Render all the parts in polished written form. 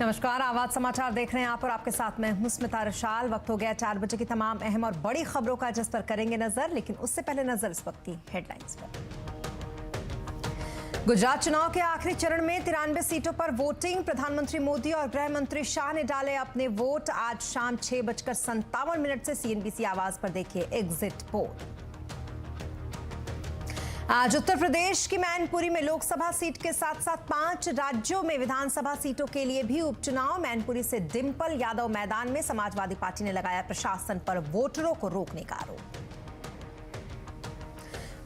नमस्कार, आवाज समाचार देख रहे हैं आप और आपके साथ मैं हूं स्मिता रशाल। वक्त हो गया 4 बजे की तमाम अहम और बड़ी खबरों का, जिस पर करेंगे नजर, लेकिन उससे पहले नजर इस वक्त की हेडलाइंस पर। गुजरात चुनाव के आखिरी चरण में 93 सीटों पर वोटिंग। प्रधानमंत्री मोदी और गृह मंत्री शाह ने डाले अपने वोट। आज शाम 6:57 से सीएनबीसी आवाज पर देखिए एग्जिट पोल। आज उत्तर प्रदेश की मैनपुरी में लोकसभा सीट के साथ साथ 5 राज्यों में विधानसभा सीटों के लिए भी उपचुनाव। मैनपुरी से डिंपल यादव मैदान में। समाजवादी पार्टी ने लगाया प्रशासन पर वोटरों को रोकने का आरोप।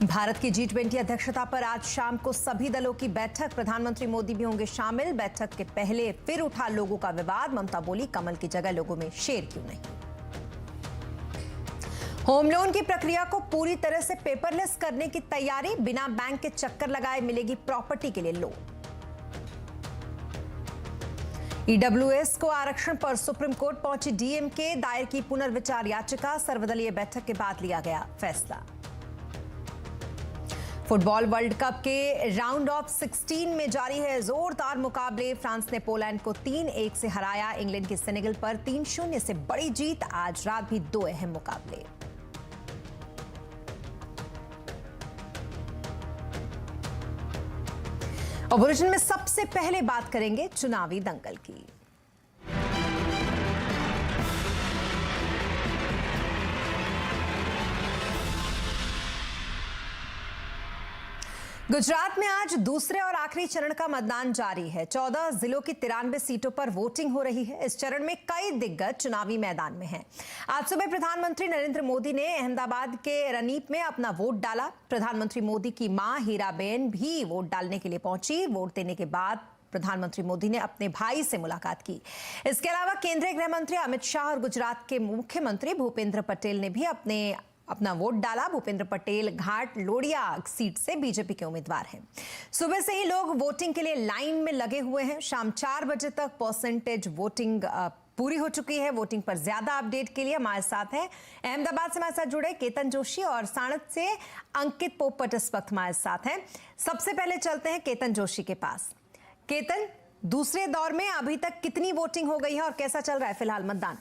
भारत की G20 अध्यक्षता पर आज शाम को सभी दलों की बैठक। प्रधानमंत्री मोदी भी होंगे शामिल। बैठक के पहले फिर उठा लोगों का विवाद। ममता बोली, कमल की जगह लोगों में शेर क्यों नहीं। होम लोन की प्रक्रिया को पूरी तरह से पेपरलेस करने की तैयारी। बिना बैंक के चक्कर लगाए मिलेगी प्रॉपर्टी के लिए लोन। ईडब्ल्यूएस को आरक्षण पर सुप्रीम कोर्ट पहुंची डीएमके। दायर की पुनर्विचार याचिका। सर्वदलीय बैठक के बाद लिया गया फैसला। फुटबॉल वर्ल्ड कप के राउंड ऑफ 16 में जारी है जोरदार मुकाबले। फ्रांस ने पोलैंड को 3-1 से हराया। इंग्लैंड की सेनेगल पर 3-0 से बड़ी जीत। आज रात भी 2 अहम मुकाबले। और बुलेटिन में सबसे पहले बात करेंगे चुनावी दंगल की। गुजरात में आज दूसरे और आखिरी चरण का मतदान जारी है। 14 जिलों की 93 सीटों पर वोटिंग हो रही है। इस चरण में कई दिग्गज चुनावी मैदान में हैं। आज सुबह प्रधानमंत्री नरेंद्र मोदी ने अहमदाबाद के रनीप में अपना वोट डाला। प्रधानमंत्री मोदी की मां हीराबेन भी वोट डालने के लिए पहुंची। वोट देने के बाद प्रधानमंत्री मोदी ने अपने भाई से मुलाकात की। इसके अलावा केंद्रीय गृह मंत्री अमित शाह और गुजरात के मुख्यमंत्री भूपेंद्र पटेल ने भी अपना वोट डाला। भूपेंद्र पटेल घाट लोडिया सीट से बीजेपी के उम्मीदवार हैं। सुबह से ही लोग वोटिंग के लिए लाइन में लगे हुए हैं। शाम 4 बजे तक परसेंटेज वोटिंग पूरी हो चुकी है। वोटिंग पर ज्यादा अपडेट के लिए हमारे साथ हैं अहमदाबाद से हमारे साथ जुड़े केतन जोशी और साणत से अंकित पोपट इस वक्त हमारे साथ हैं। सबसे पहले चलते हैं केतन जोशी के पास। केतन, दूसरे दौर में अभी तक कितनी वोटिंग हो गई है और कैसा चल रहा है फिलहाल मतदान?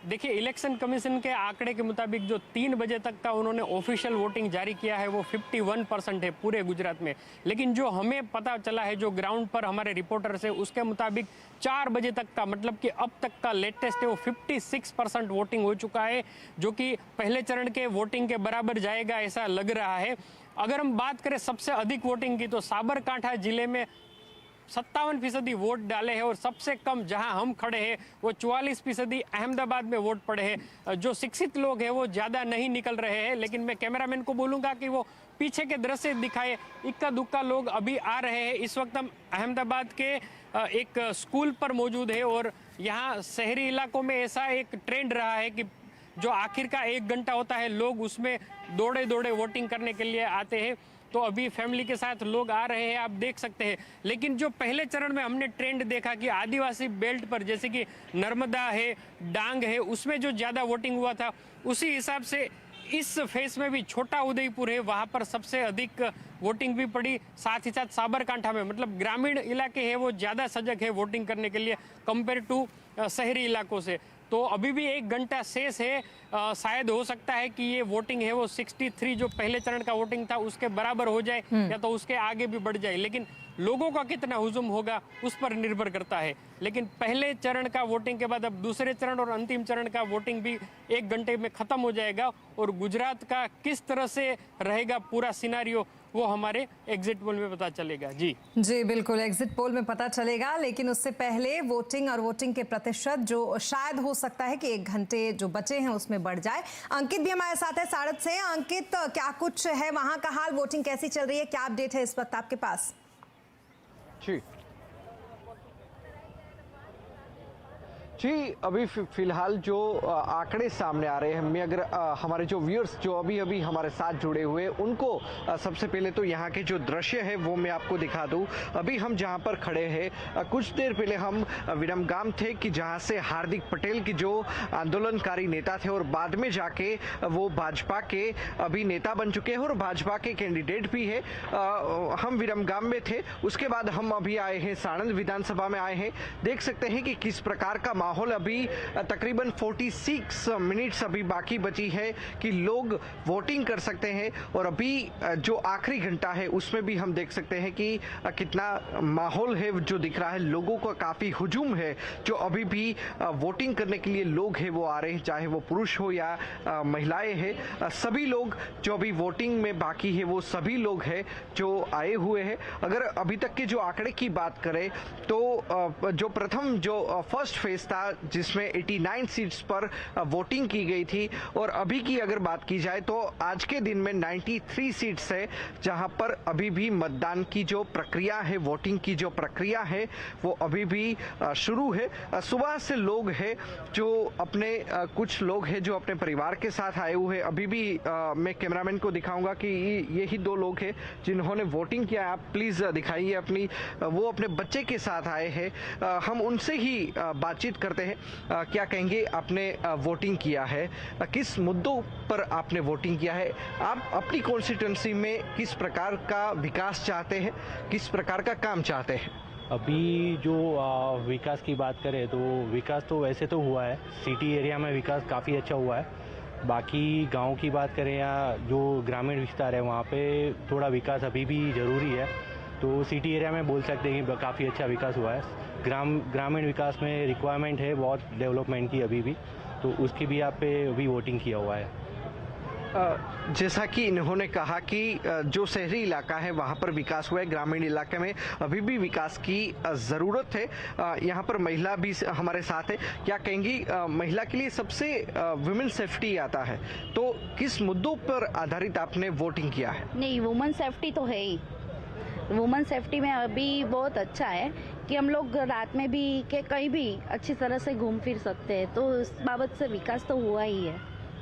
देखिए, इलेक्शन कमीशन के आंकड़े के मुताबिक जो 3 बजे तक का उन्होंने ऑफिशियल वोटिंग जारी किया है वो 51% है पूरे गुजरात में। लेकिन जो हमें पता चला है, जो ग्राउंड पर हमारे रिपोर्टर से, उसके मुताबिक 4 बजे तक का, मतलब कि अब तक का लेटेस्ट है वो 56% वोटिंग हो चुका है, जो कि पहले चरण के वोटिंग के बराबर जाएगा ऐसा लग रहा है। अगर हम बात करें सबसे अधिक वोटिंग की, तो साबरकांठा जिले में 57% वोट डाले हैं और सबसे कम जहां हम खड़े हैं वो 44% अहमदाबाद में वोट पड़े हैं। जो शिक्षित लोग हैं वो ज़्यादा नहीं निकल रहे हैं, लेकिन मैं कैमरामैन को बोलूँगा कि वो पीछे के दृश्य दिखाए। इक्का दुक्का लोग अभी आ रहे हैं। इस वक्त हम अहमदाबाद के एक स्कूल पर मौजूद है और यहाँ शहरी इलाकों में ऐसा एक ट्रेंड रहा है कि जो आखिर का 1 घंटा होता है, लोग उसमें दौड़े दौड़े वोटिंग करने के लिए आते हैं। तो अभी फैमिली के साथ लोग आ रहे हैं, आप देख सकते हैं। लेकिन जो पहले चरण में हमने ट्रेंड देखा कि आदिवासी बेल्ट पर, जैसे कि नर्मदा है, डांग है, उसमें जो ज़्यादा वोटिंग हुआ था, उसी हिसाब से इस फेस में भी छोटा उदयपुर है, वहाँ पर सबसे अधिक वोटिंग भी पड़ी। साथ ही साथ साबरकांठा में, मतलब ग्रामीण इलाके हैं, वो ज़्यादा सजग है वोटिंग करने के लिए कंपेयर टू शहरी इलाकों से। तो अभी भी 1 घंटा शेष है। शायद हो सकता है कि ये वोटिंग है वो 63 जो पहले चरण का वोटिंग था उसके बराबर हो जाए या तो उसके आगे भी बढ़ जाए। लेकिन लोगों का कितना हुजूम होगा उस पर निर्भर करता है। लेकिन पहले चरण का वोटिंग के बाद अब दूसरे चरण और अंतिम चरण का वोटिंग भी 1 घंटे में खत्म हो जाएगा। और गुजरात का किस तरह से रहेगा पूरा सिनारियो वो हमारे एग्जिट पोल में पता चलेगा। जी बिल्कुल, एग्जिट पोल में पता चलेगा। लेकिन उससे पहले वोटिंग और वोटिंग के प्रतिशत जो शायद हो सकता है कि 1 घंटे जो बचे हैं उसमें बढ़ जाए। अंकित भी हमारे साथ है सारथ से। अंकित, क्या कुछ है वहां का हाल? वोटिंग कैसी चल रही है? क्या अपडेट है इस वक्त आपके पास? जी जी, अभी फिलहाल जो आंकड़े सामने आ रहे हैं, मैं अगर हमारे जो व्यूअर्स जो अभी अभी हमारे साथ जुड़े हुए हैं उनको सबसे पहले तो यहाँ के जो दृश्य है वो मैं आपको दिखा दूं। अभी हम जहाँ पर खड़े हैं, कुछ देर पहले हम विरमगाम थे कि जहाँ से हार्दिक पटेल की जो आंदोलनकारी नेता थे और बाद में जाके वो भाजपा के अभी नेता बन चुके हैं और भाजपा के कैंडिडेट भी है। हम विरमगाम में थे, उसके बाद हम अभी आए हैं साणंद विधानसभा में आए हैं। देख सकते हैं कि किस प्रकार का माहौल अभी तकरीबन 46 मिनट्स अभी बाकी बची है कि लोग वोटिंग कर सकते हैं और अभी जो आखिरी घंटा है उसमें भी हम देख सकते हैं कि कितना माहौल है जो दिख रहा है। लोगों का काफी हुजूम है जो अभी भी वोटिंग करने के लिए लोग हैं वो आ रहे हैं, चाहे वो पुरुष हो या महिलाएं हैं। सभी लोग जो अभी वोटिंग में बाकी है वो सभी लोग हैं जो आए हुए हैं। अगर अभी तक के जो आंकड़े की बात करें तो जो प्रथम जो फर्स्ट फेज था जिसमें 89 सीट्स पर वोटिंग की गई थी और अभी की अगर बात की जाए तो आज के दिन में 93 सीट्स है जहां पर अभी भी मतदान की जो प्रक्रिया है, वोटिंग की जो प्रक्रिया है वो अभी भी शुरू है। सुबह से लोग हैं जो अपने कुछ लोग हैं जो अपने परिवार के साथ आए हुए हैं। अभी भी मैं कैमरामैन को दिखाऊंगा कि यही दो लोग हैं जिन्होंने वोटिंग किया है। आप प्लीज दिखाइए अपनी, वो अपने बच्चे के साथ आए हैं। हम उनसे ही बातचीत करते हैं। क्या कहेंगे, आपने वोटिंग किया है, किस मुद्दों पर आपने वोटिंग किया है, आप अपनी कॉन्स्टिट्यूंसी में किस प्रकार का विकास चाहते हैं, किस प्रकार का काम चाहते हैं? अभी जो विकास की बात करें तो विकास तो वैसे तो हुआ है, सिटी एरिया में विकास काफ़ी अच्छा हुआ है। बाकी गांव की बात करें या जो ग्रामीण विस्तार है वहाँ पे थोड़ा विकास अभी भी ज़रूरी है। तो सिटी एरिया में बोल सकते हैं कि काफ़ी अच्छा विकास हुआ है। ग्रामीण विकास में रिक्वायरमेंट है बहुत डेवलपमेंट की अभी भी, तो उसकी भी आप पे अभी वोटिंग किया हुआ है। जैसा कि इन्होंने कहा कि जो शहरी इलाका है वहाँ पर विकास हुआ है, ग्रामीण इलाके में अभी भी विकास की ज़रूरत है। यहाँ पर महिला भी हमारे साथ है। क्या कहेंगी, महिला के लिए सबसे वुमेन सेफ्टी आता है, तो किस मुद्दों पर आधारित आपने वोटिंग किया है? नहीं, वुमेन सेफ्टी तो है ही। वुमेन सेफ्टी में अभी बहुत अच्छा है कि हम लोग रात में भी के कहीं भी अच्छी तरह से घूम फिर सकते हैं, तो इस बाबत से विकास तो हुआ ही है।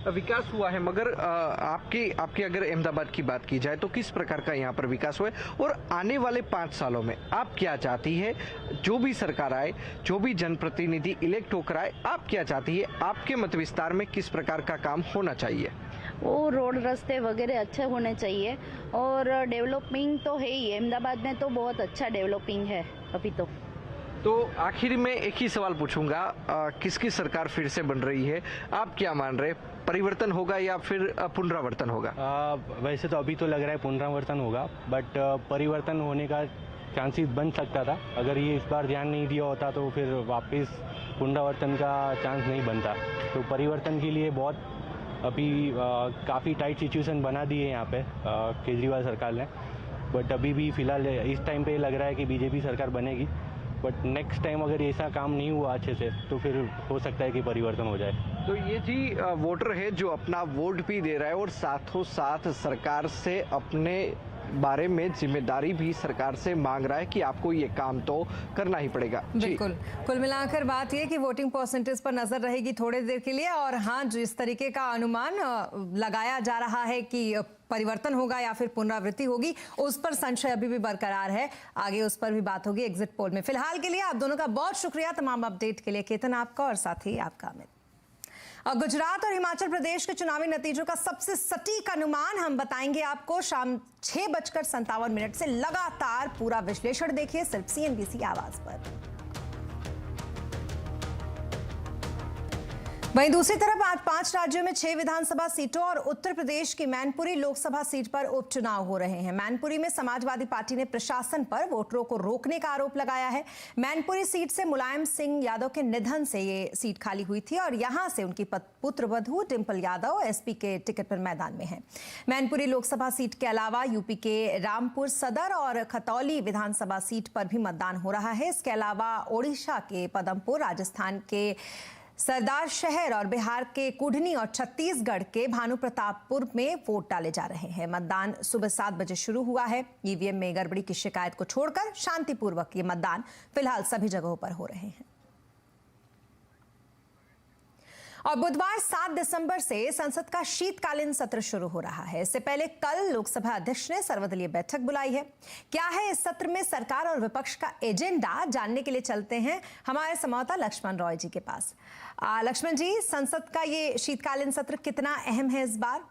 विकास हुआ है, मगर आपके अगर अहमदाबाद की बात की जाए तो किस प्रकार का यहाँ पर विकास हुआ है और आने वाले 5 सालों में आप क्या चाहती है? जो भी सरकार आए, जो भी जनप्रतिनिधि इलेक्ट होकर आए, आप क्या चाहती है? आपके मत विस्तार में किस प्रकार का काम होना चाहिए? वो रोड रास्ते वगैरह अच्छे होने चाहिए और डेवलपिंग तो है ही। अहमदाबाद में तो बहुत अच्छा डेवलपिंग है अभी तो आखिर में एक ही सवाल पूछूंगा, किसकी सरकार फिर से बन रही है? आप क्या मान रहे, परिवर्तन होगा या फिर पुनरावर्तन होगा? वैसे तो अभी तो लग रहा है पुनरावर्तन होगा, बट परिवर्तन होने का चांसेस बन सकता था। अगर ये इस बार ध्यान नहीं दिया होता तो फिर वापस पुनरावर्तन का चांस नहीं बनता। तो परिवर्तन के लिए बहुत अभी काफ़ी टाइट सिचुएशन बना दी है यहाँ पे केजरीवाल सरकार ने। बट अभी भी फिलहाल इस टाइम पे लग रहा है कि बीजेपी सरकार बनेगी। बट नेक्स्ट टाइम अगर ऐसा काम नहीं हुआ अच्छे से तो फिर हो सकता है कि परिवर्तन हो जाए। तो ये जी वोटर है जो अपना वोट भी दे रहा है और साथों साथ सरकार से अपने बारे में जिम्मेदारी भी सरकार से मांग रहा है कि आपको ये काम तो करना ही पड़ेगा। बिल्कुल, कुल मिलाकर बात यह कि वोटिंग परसेंटेज पर नजर रहेगी थोड़ी देर के लिए। और हाँ, जिस तरीके का अनुमान लगाया जा रहा है कि परिवर्तन होगा या फिर पुनरावृत्ति होगी, उस पर संशय अभी भी बरकरार है। आगे उस पर भी बात होगी एग्जिट पोल में। फिलहाल के लिए आप दोनों का बहुत शुक्रिया तमाम अपडेट के लिए, केतन आपका और साथ ही आपका अमित। गुजरात और हिमाचल प्रदेश के चुनावी नतीजों का सबसे सटीक अनुमान हम बताएंगे आपको शाम 6:57 से। लगातार पूरा विश्लेषण देखिए सिर्फ CNBC आवाज पर। वहीं दूसरी तरफ आज 5 राज्यों में 6 विधानसभा सीटों और उत्तर प्रदेश की मैनपुरी लोकसभा सीट पर उपचुनाव हो रहे हैं। मैनपुरी में समाजवादी पार्टी ने प्रशासन पर वोटरों को रोकने का आरोप लगाया है। मैनपुरी सीट से मुलायम सिंह यादव के निधन से ये सीट खाली हुई थी और यहां से उनकी पुत्रवधू डिंपल यादव SP के टिकट पर मैदान में है। मैनपुरी लोकसभा सीट के अलावा यूपी के रामपुर सदर और खतौली विधानसभा सीट पर भी मतदान हो रहा है। इसके अलावा ओडिशा के पदमपुर, राजस्थान के सरदार शहर और बिहार के कुढ़नी और छत्तीसगढ़ के भानुप्रतापपुर में वोट डाले जा रहे हैं। मतदान सुबह 7 बजे शुरू हुआ है। EVM में गड़बड़ी की शिकायत को छोड़कर शांतिपूर्वक ये मतदान फिलहाल सभी जगहों पर हो रहे हैं। और बुधवार 7 दिसंबर से संसद का शीतकालीन सत्र शुरू हो रहा है। इससे पहले कल लोकसभा अध्यक्ष ने सर्वदलीय बैठक बुलाई है। क्या है इस सत्र में सरकार और विपक्ष का एजेंडा, जानने के लिए चलते हैं हमारे संवाददाता लक्ष्मण रॉय जी के पास। लक्ष्मण जी, संसद का ये शीतकालीन सत्र कितना अहम है इस बार?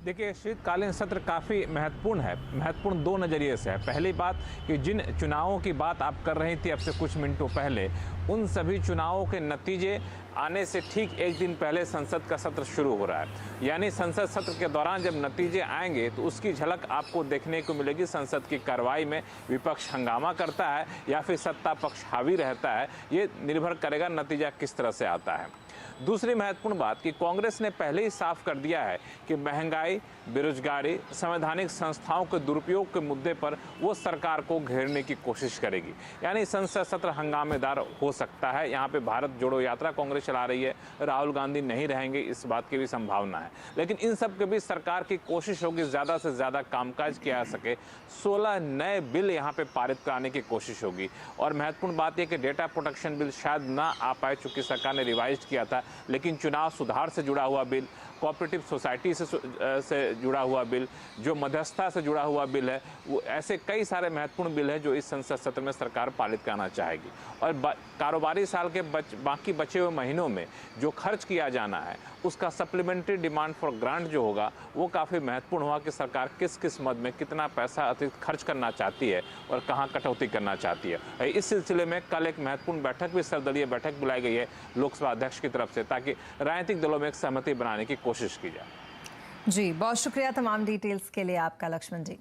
देखिए, शीतकालीन सत्र काफ़ी महत्वपूर्ण है। महत्वपूर्ण दो नज़रिए से है। पहली बात कि जिन चुनावों की बात आप कर रही थी अब से कुछ मिनटों पहले, उन सभी चुनावों के नतीजे आने से ठीक एक दिन पहले संसद का सत्र शुरू हो रहा है। यानी संसद सत्र के दौरान जब नतीजे आएंगे तो उसकी झलक आपको देखने को मिलेगी। संसद की कार्रवाई में विपक्ष हंगामा करता है या फिर सत्ता पक्ष हावी रहता है, ये निर्भर करेगा नतीजा किस तरह से आता है। दूसरी महत्वपूर्ण बात कि कांग्रेस ने पहले ही साफ कर दिया है कि महंगाई, बेरोजगारी, संवैधानिक संस्थाओं के दुरुपयोग के मुद्दे पर वो सरकार को घेरने की कोशिश करेगी। यानी संसद सत्र हंगामेदार हो सकता है। यहाँ पे भारत जोड़ो यात्रा कांग्रेस चला रही है, राहुल गांधी नहीं रहेंगे, इस बात की भी संभावना है। लेकिन इन सब के बीच सरकार की कोशिश होगी ज़्यादा से ज़्यादा कामकाज किया जा सके। 16 नए बिल यहाँ पे पारित कराने की कोशिश होगी। और महत्वपूर्ण बात यह कि डेटा प्रोटेक्शन बिल शायद ना आ पाए, चूँकि सरकार ने रिवाइज किया था, लेकिन चुनाव सुधार से जुड़ा हुआ बिल, कोऑपरेटिव सोसाइटी से जुड़ा हुआ बिल, जो मध्यस्थता से जुड़ा हुआ बिल है, वो ऐसे कई सारे महत्वपूर्ण बिल हैं जो इस संसद सत्र में सरकार पारित कराना चाहेगी। और कारोबारी साल के बाकी बचे हुए महीनों में जो खर्च किया जाना है, उसका सप्लीमेंट्री डिमांड फॉर ग्रांट जो होगा वो काफ़ी महत्वपूर्ण होगा कि सरकार किस किस मद में कितना पैसा अतिरिक्त खर्च करना चाहती है और कहाँ कटौती करना चाहती है। इस सिलसिले में कल एक महत्वपूर्ण बैठक भी, सर्वदलीय बैठक बुलाई गई है लोकसभा अध्यक्ष की तरफ से, ताकि राजनीतिक दलों में एक सहमति बनाने की कोशिश की जाए। जी, बहुत शुक्रिया तमाम डिटेल्स के लिए आपका लक्ष्मण जी।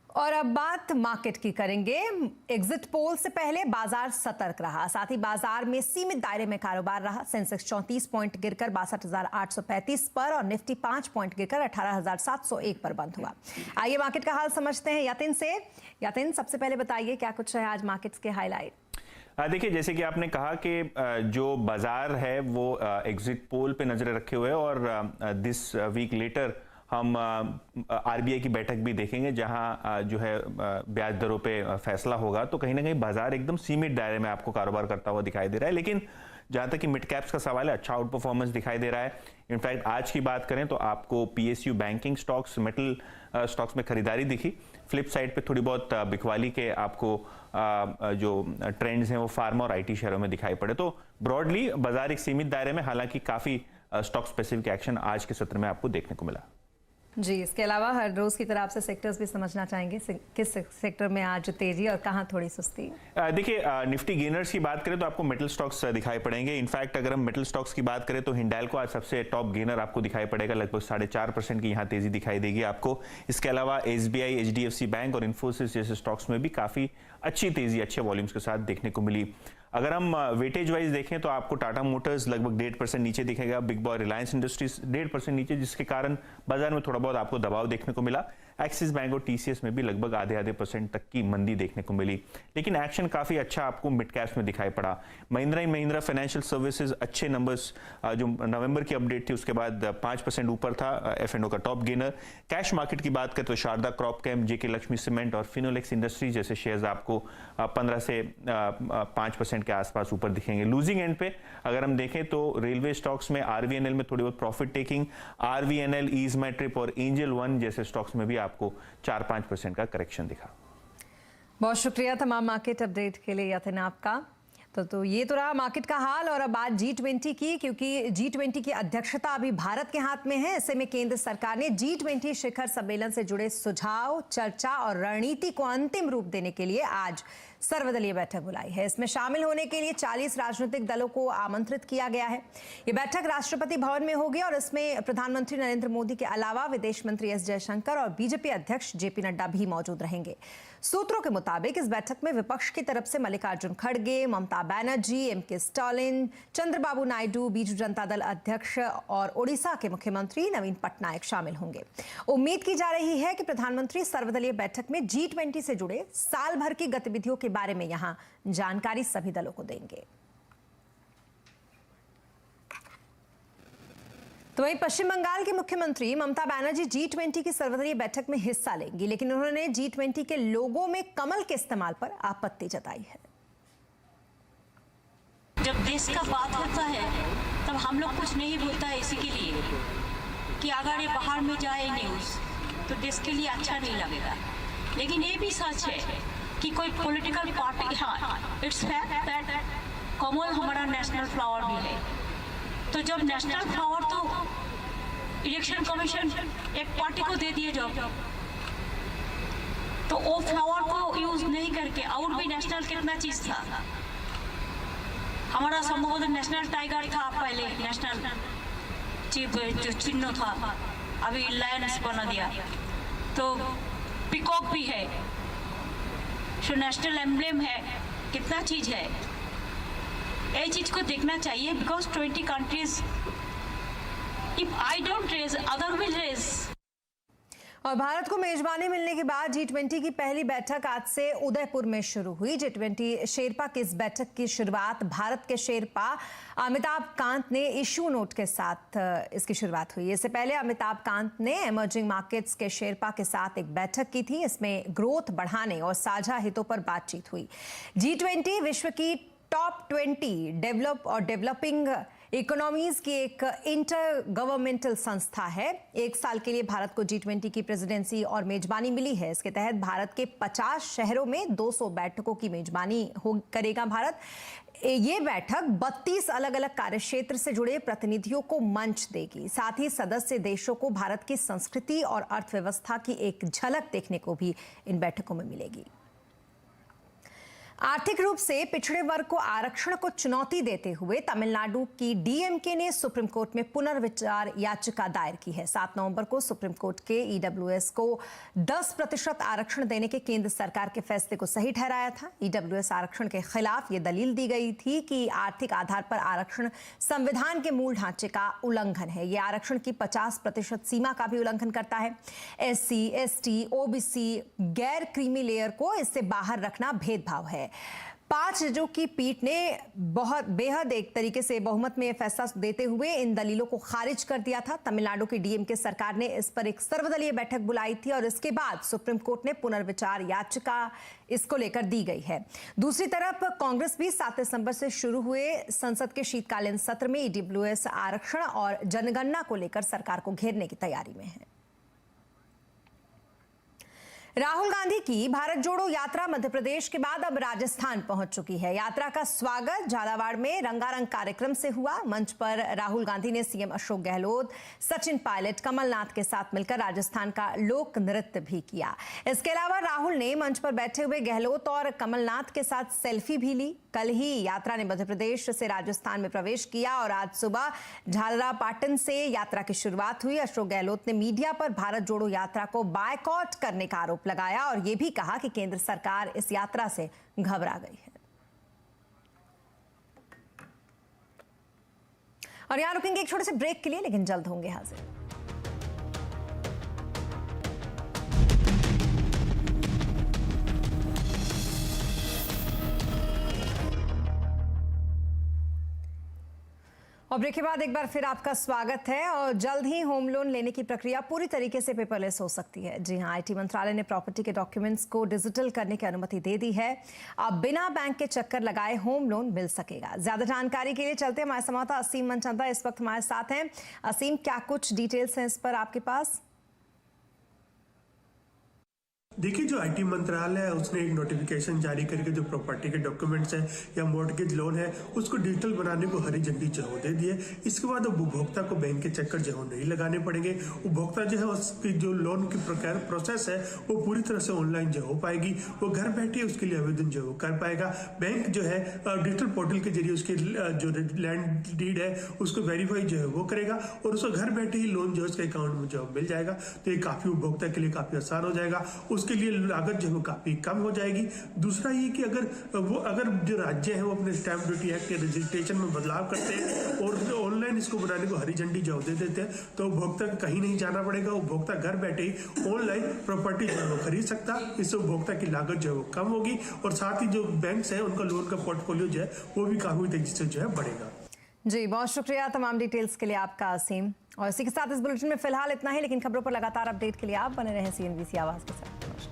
और अब बात मार्केट की करेंगे। एग्जिट पोल से पहले बाजार सतर्क रहा, साथ ही बाजार में सीमित दायरे में कारोबार रहा। सेंसेक्स 34 पॉइंट गिरकर 62,835 पर और निफ्टी 5 पॉइंट गिरकर 18,701 पर बंद हुआ। आइए मार्केट का हाल समझते हैं यतिन से। यतिन, सबसे पहले बताइए क्या कुछ है आज मार्केट्स के हाईलाइट? देखिए, जैसे कि आपने कहा कि जो बाजार है वो एग्जिट पोल पे नजर रखे हुए और दिस वीक लेटर हम आरबीआई की बैठक भी देखेंगे, जहां जो है ब्याज दरों पे फैसला होगा। तो कहीं ना कहीं बाजार एकदम सीमित दायरे में आपको कारोबार करता हुआ दिखाई दे रहा है। लेकिन जहां तक कि मिड कैप्स का सवाल है, अच्छा आउट परफॉर्मेंस दिखाई दे रहा है। इनफैक्ट आज की बात करें तो आपको PSU, banking stocks, metal stocks में खरीदारी दिखी। फ्लिप साइड पे थोड़ी बहुत बिकवाली के आपको जो ट्रेंड्स हैं वो फार्मा और आईटी शेयरों में दिखाई पड़े। तो ब्रॉडली बाजार एक सीमित दायरे में, हालांकि काफी स्टॉक स्पेसिफिक एक्शन आज के सत्र में आपको देखने को मिला। जी, इसके अलावा हर रोज की तरह आपसे सेक्टर्स भी समझना चाहेंगे, किस सेक्टर में आज तेजी और कहां थोड़ी सुस्ती? देखिए, निफ्टी गेनर्स की बात करें तो आपको मेटल स्टॉक्स दिखाई पड़ेंगे। इनफैक्ट अगर हम मेटल स्टॉक्स की बात करें तो हिंडाल्को आज सबसे टॉप गेनर आपको दिखाई पड़ेगा, लगभग 4.5% की यहाँ तेजी दिखाई देगी आपको। इसके अलावा एसबीआई, एचडीएफसी बैंक और इन्फोसिस जैसे स्टॉक्स में भी काफी अच्छी तेजी, अच्छे वॉल्यूम्स के साथ देखने को मिली। अगर हम वेटेज वाइज देखें तो आपको टाटा मोटर्स लगभग 1.5% नीचे दिखेगा, बिग बॉय रिलायंस इंडस्ट्रीज 1.5% नीचे, जिसके कारण बाजार में थोड़ा बहुत आपको दबाव देखने को मिला। एक्सिस बैंक और टीसीएस में भी लगभग आधे % तक की मंदी देखने को मिली। लेकिन एक्शन काफी अच्छा आपको मिड कैप्स में दिखाई पड़ा। Mahindra and Mahindra financial services अच्छे नंबर्स, जो नवंबर की अपडेट थी उसके बाद 5% ऊपर था, F&O का टॉप गेनर। कैश मार्केट की बात करें तो शारदा क्रॉपकेम, जेके लक्ष्मी सीमेंट और फिनोलेक्स इंडस्ट्रीज जैसे शेयर्स आपको 15 से 5% के आसपास ऊपर दिखेंगे। लूजिंग एंड पे अगर हम देखें तो रेलवे स्टॉक्स में आरवीएनएल में थोड़ी बहुत प्रॉफिट टेकिंग, आरवीएनएल, ईज माई ट्रिप और एंजल वन जैसे स्टॉक्स में भी आपको 4-5% का करेक्शन दिखा। बहुत शुक्रिया तमाम मार्केट अपडेट के लिए यतिन आपका। तो ये तो रहा मार्केट का हाल। और अब बात G20 की, क्योंकि G20 की अध्यक्षता अभी भारत के हाथ में है। ऐसे में केंद्र सरकार ने G20 शिखर सम्मेलन से जुड़े सुझाव, चर्चा और रणनीति को अंतिम रूप देने के लिए आज सर्वदलीय बैठक बुलाई है। इसमें शामिल होने के लिए 40 राजनीतिक दलों को आमंत्रित किया गया है। ये बैठक राष्ट्रपति भवन में होगी और इसमें प्रधानमंत्री नरेंद्र मोदी के अलावा विदेश मंत्री एस जयशंकर और बीजेपी अध्यक्ष जेपी नड्डा भी मौजूद रहेंगे। सूत्रों के मुताबिक इस बैठक में विपक्ष की तरफ से मल्लिकार्जुन खड़गे, ममता बनर्जी, एमके स्टालिन, चंद्रबाबू नायडू, बीजू जनता दल अध्यक्ष और ओडिशा के मुख्यमंत्री नवीन पटनायक शामिल होंगे। उम्मीद की जा रही है कि प्रधानमंत्री सर्वदलीय बैठक में G20 से जुड़े साल भर की गतिविधियों के बारे में यहां जानकारी सभी दलों को देंगे। तो वहीं पश्चिम बंगाल की मुख्यमंत्री ममता बनर्जी G20 की सर्वदलीय बैठक में हिस्सा लेंगी, लेकिन उन्होंने G20 के लोगों में कमल के इस्तेमाल पर आपत्ति जताई है। देश का बात होता है तब हम लोग कुछ नहीं बोलता है इसी के लिए कि अगर ये बाहर में जाए न्यूज़ तो देश के लिए अच्छा नहीं लगेगा। लेकिन ये भी सच है कि कोई पॉलिटिकल पार्टी, हाँ इट्स फैक्ट दैट कमल हमारा नेशनल फ्लावर भी है। तो जब नेशनल फ्लावर तो इलेक्शन कमीशन एक पार्टी को दे दिए जब, तो वो फ्लावर को यूज नहीं करके और भी नेशनल कितना चीज था। हमारा संभवतः नेशनल टाइगर था पहले, नेशनल चीफ जो चिन्ह था, अभी लायंस बना दिया। तो पिकॉक भी है, जो नेशनल एम्ब्लेम है, कितना चीज है। ये चीज को देखना चाहिए because 20 countries, if I don't raise other will raise. और भारत को मेजबानी मिलने के बाद G20 की पहली बैठक आज से उदयपुर में शुरू हुई। G20 शेरपा की इस बैठक की शुरुआत भारत के शेरपा अमिताभ कांत ने इशू नोट के साथ इसकी शुरुआत हुई। इससे पहले अमिताभ कांत ने इमर्जिंग मार्केट्स के शेरपा के साथ एक बैठक की थी। इसमें ग्रोथ बढ़ाने और साझा हितों पर बातचीत हुई। G20 विश्व की टॉप 20 डेवलप और डेवलपिंग इकोनॉमीज की एक इंटर गवर्नमेंटल संस्था है। एक साल के लिए भारत को G20 की प्रेसिडेंसी और मेजबानी मिली है। इसके तहत भारत के 50 शहरों में 200 बैठकों की मेजबानी करेगा भारत। ये बैठक 32 अलग अलग कार्यक्षेत्र से जुड़े प्रतिनिधियों को मंच देगी। साथ ही सदस्य देशों को भारत की संस्कृति और अर्थव्यवस्था की एक झलक देखने को भी इन बैठकों में मिलेगी। आर्थिक रूप से पिछड़े वर्ग को आरक्षण को चुनौती देते हुए तमिलनाडु की DMK ने सुप्रीम कोर्ट में पुनर्विचार याचिका दायर की है। 7 नवंबर को सुप्रीम कोर्ट के EWS को 10% आरक्षण देने के केंद्र सरकार के फैसले को सही ठहराया था। EWS आरक्षण के खिलाफ ये दलील दी गई थी कि आर्थिक आधार पर आरक्षण संविधान के मूल ढांचे का उल्लंघन है। ये आरक्षण की 50% सीमा का भी उल्लंघन करता है। SC, ST, OBC गैर क्रीमी लेयर को इससे बाहर रखना भेदभाव है। 5 जजों की पीठ ने बेहद एक तरीके से बहुमत में फैसला देते हुए इन दलीलों को खारिज कर दिया था। तमिलनाडु की DMK सरकार ने इस पर एक सर्वदलीय बैठक बुलाई थी और इसके बाद सुप्रीम कोर्ट ने पुनर्विचार याचिका इसको लेकर दी गई है। दूसरी तरफ कांग्रेस भी 7 दिसंबर से शुरू हुए संसद के शीतकालीन सत्र में EWS आरक्षण और जनगणना को लेकर सरकार को घेरने की तैयारी में है। राहुल गांधी की भारत जोड़ो यात्रा मध्य प्रदेश के बाद अब राजस्थान पहुंच चुकी है। यात्रा का स्वागत झालावाड़ में रंगारंग कार्यक्रम से हुआ। मंच पर राहुल गांधी ने CM अशोक गहलोत, सचिन पायलट, कमलनाथ के साथ मिलकर राजस्थान का लोक नृत्य भी किया। इसके अलावा राहुल ने मंच पर बैठे हुए गहलोत और कमलनाथ के साथ सेल्फी भी ली। कल ही यात्रा ने मध्य प्रदेश से राजस्थान में प्रवेश किया और आज सुबह झालरापाटन से यात्रा की शुरुआत हुई। अशोक गहलोत ने मीडिया पर भारत जोड़ो यात्रा को बायकॉट करने का आरोप लगाया और यह भी कहा कि केंद्र सरकार इस यात्रा से घबरा गई है। और यहां रुकेंगे एक छोटे से ब्रेक के लिए, लेकिन जल्द होंगे हाजिर। और ब्रेक के बाद एक बार फिर आपका स्वागत है। और जल्द ही होम लोन लेने की प्रक्रिया पूरी तरीके से पेपरलेस हो सकती है। जी हां, IT मंत्रालय ने प्रॉपर्टी के डॉक्यूमेंट्स को डिजिटल करने की अनुमति दे दी है। अब बिना बैंक के चक्कर लगाए होम लोन मिल सकेगा। ज्यादा जानकारी के लिए चलते हमारे संवाददाता असीम मनचंदा इस वक्त हमारे साथ हैं। असीम, क्या कुछ डिटेल्स हैं इस पर आपके पास? देखिए, जो IT मंत्रालय है उसने एक नोटिफिकेशन जारी करके जो प्रॉपर्टी के डॉक्यूमेंट्स हैं या मॉर्गेज लोन है उसको डिजिटल बनाने को हरी झंडी जो दे दी है। इसके बाद अब उपभोक्ता को बैंक के चक्कर जो नहीं लगाने पड़ेंगे। उपभोक्ता जो है उसकी जो लोन की प्रोसेस है वो पूरी तरह से ऑनलाइन जो हो पाएगी। वो घर बैठे उसके लिए आवेदन जो कर पाएगा। बैंक जो है डिजिटल पोर्टल के जरिए उसकी जो लैंड डीड है उसको वेरीफाई जो है वो करेगा और उसको घर बैठे ही लोन जो है उसके अकाउंट में जो मिल जाएगा। तो ये काफी उपभोक्ता के लिए काफी आसान हो जाएगा। उसके लिए लागत जो है काफी कम हो जाएगी। दूसरा ये कि अगर जो राज्य है वो अपने स्टैंप ड्यूटी एक्ट के रजिस्ट्रेशन में बदलाव करते हैं और ऑनलाइन इसको बनाने को हरी झंडी जो दे देते हैं तो उपभोक्ता कहीं नहीं जाना पड़ेगा। उपभोक्ता घर बैठे ही ऑनलाइन प्रॉपर्टी जो है वो खरीद सकता। इससे उपभोक्ता की लागत जो है वो कम होगी और साथ ही जो बैंक्स है उनका लोन का पोर्टफोलियो जो है वो भी काफी तेजी से जो है बढ़ेगा। जी, बहुत शुक्रिया तमाम डिटेल्स के लिए आपका असीम। और इसी के साथ इस बुलेटिन में फिलहाल इतना ही, लेकिन खबरों पर लगातार अपडेट के लिए आप बने रहें CNBC आवाज के साथ।